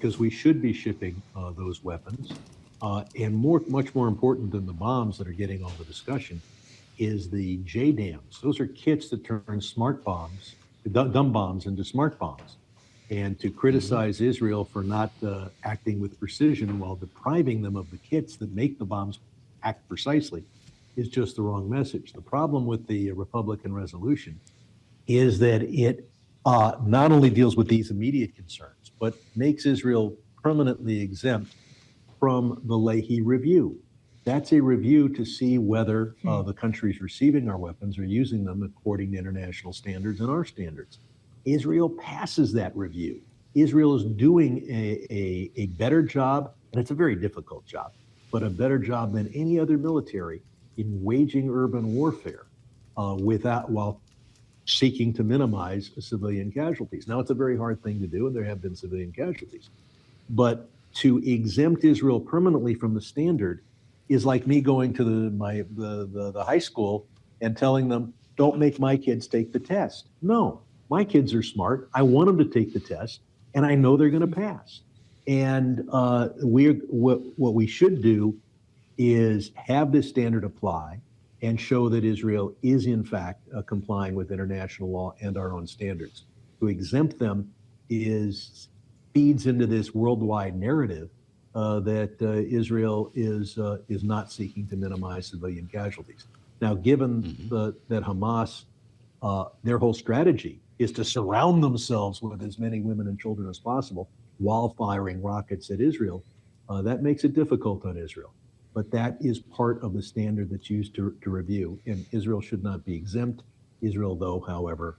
because we should be shipping those weapons. And much more important than the bombs that are getting all the discussion is the JDAMs. Those are kits that turn smart bombs, dumb bombs, into smart bombs. And to criticize Israel for not acting with precision while depriving them of the kits that make the bombs act precisely is just the wrong message. The problem with the Republican resolution is that it not only deals with these immediate concerns, but makes Israel permanently exempt from the Leahy review. That's a review to see whether the countries receiving our weapons are using them according to international standards and our standards. Israel passes that review. Israel is doing a better job, and it's a very difficult job, but a better job than any other military in waging urban warfare while seeking to minimize civilian casualties. Now, it's a very hard thing to do, and there have been civilian casualties. But to exempt Israel permanently from the standard is like me going to the high school and telling them, don't make my kids take the test. No, my kids are smart. I want them to take the test, and I know they're going to pass. And what we should do is have this standard apply and show that Israel is, in fact, complying with international law and our own standards. To exempt them feeds into this worldwide narrative that Israel is not seeking to minimize civilian casualties. Now, given that Hamas, their whole strategy is to surround themselves with as many women and children as possible while firing rockets at Israel, that makes it difficult on Israel. But that is part of the standard that's used to review, and Israel should not be exempt. Israel, though, however,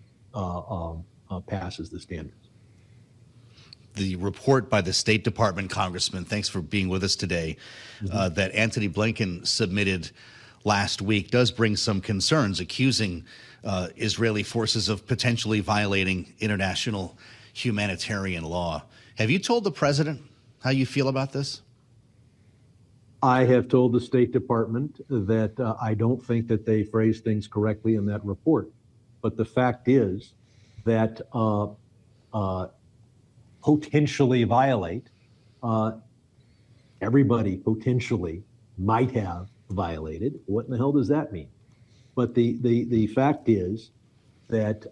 passes the standards. The report by the State Department, Congressman, thanks for being with us today, that Antony Blinken submitted last week does bring some concerns, accusing Israeli forces of potentially violating international humanitarian law. Have you told the president how you feel about this? I have told the State Department that I don't think that they phrased things correctly in that report. But the fact is that potentially violate, everybody potentially might have violated. What in the hell does that mean? But the fact is that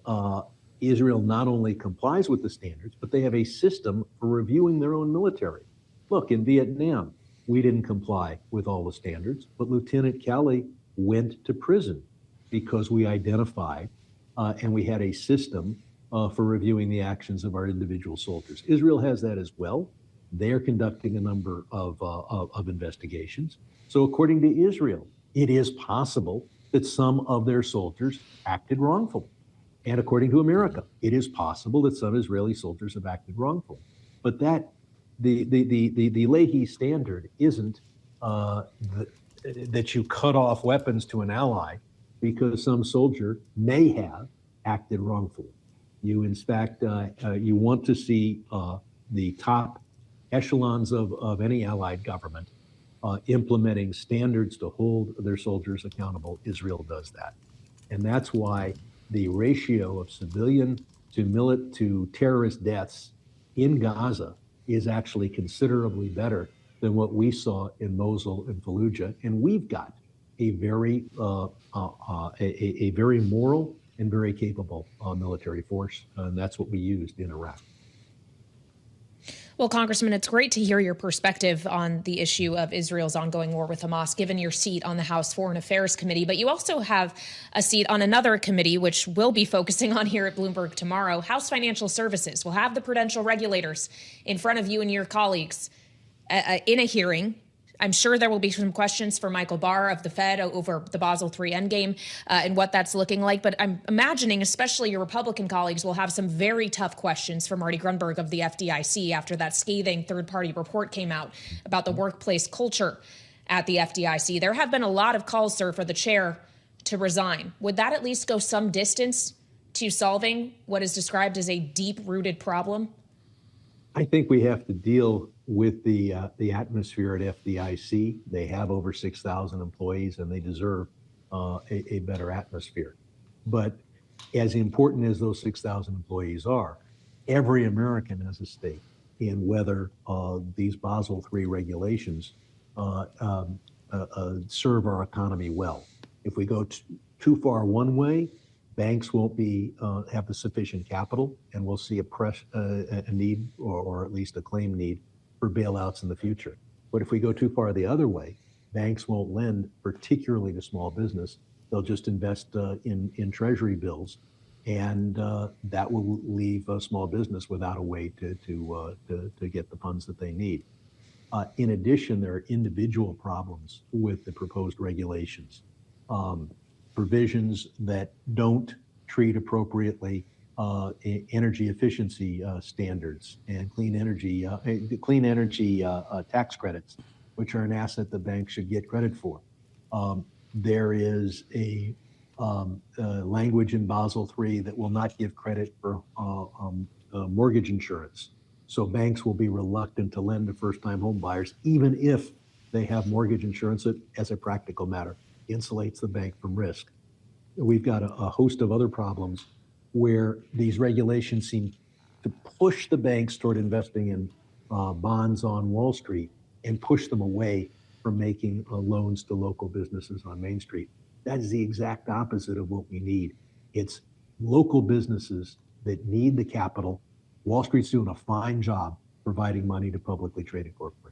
Israel not only complies with the standards, but they have a system for reviewing their own military. Look, in Vietnam, we didn't comply with all the standards, but Lieutenant Kailey went to prison because we identified and we had a system for reviewing the actions of our individual soldiers. Israel has that as well. They are conducting a number of investigations. So according to Israel, it is possible that some of their soldiers acted wrongfully. And according to America, it is possible that some Israeli soldiers have acted wrongfully. But that the Leahy standard isn't that you cut off weapons to an ally because some soldier may have acted wrongfully. You, in fact, you want to see the top echelons of any allied government implementing standards to hold their soldiers accountable. Israel does that. And that's why the ratio of civilian to terrorist deaths in Gaza is actually considerably better than what we saw in Mosul and Fallujah. And we've got a very moral and very capable military force, and that's what we used in Iraq. Well, Congressman, it's great to hear your perspective on the issue of Israel's ongoing war with Hamas, given your seat on the House Foreign Affairs Committee. But you also have a seat on another committee, which we'll be focusing on here at Bloomberg tomorrow. House Financial Services will have the prudential regulators in front of you and your colleagues in a hearing. I'm sure there will be some questions for Michael Barr of the Fed over the Basel III endgame and what that's looking like. But I'm imagining especially your Republican colleagues will have some very tough questions for Marty Grunberg of the FDIC after that scathing third-party report came out about the workplace culture at the FDIC. There have been a lot of calls, sir, for the chair to resign. Would that at least go some distance to solving what is described as a deep-rooted problem? I think we have to deal with the atmosphere at FDIC. They have over 6,000 employees, and they deserve a better atmosphere. But as important as those 6,000 employees are, every American has a stake in whether these Basel III regulations serve our economy well. If we go too far one way, banks won't be have the sufficient capital, and we'll see a need, or at least a claim need, for bailouts in the future. But if we go too far the other way, banks won't lend, particularly to small business. They'll just invest in treasury bills, and that will leave a small business without a way to get the funds that they need. In addition, there are individual problems with the proposed regulations. Provisions that don't treat appropriately energy efficiency standards and clean energy tax credits, which are an asset the bank should get credit for. There is a language in Basel III that will not give credit for mortgage insurance. So banks will be reluctant to lend to first-time home buyers, even if they have mortgage insurance that, as a practical matter, insulates the bank from risk. We've got a host of other problems where these regulations seem to push the banks toward investing in bonds on Wall Street and push them away from making loans to local businesses on Main Street. That is the exact opposite of what we need. It's local businesses that need the capital. Wall Street's doing a fine job providing money to publicly traded corporations.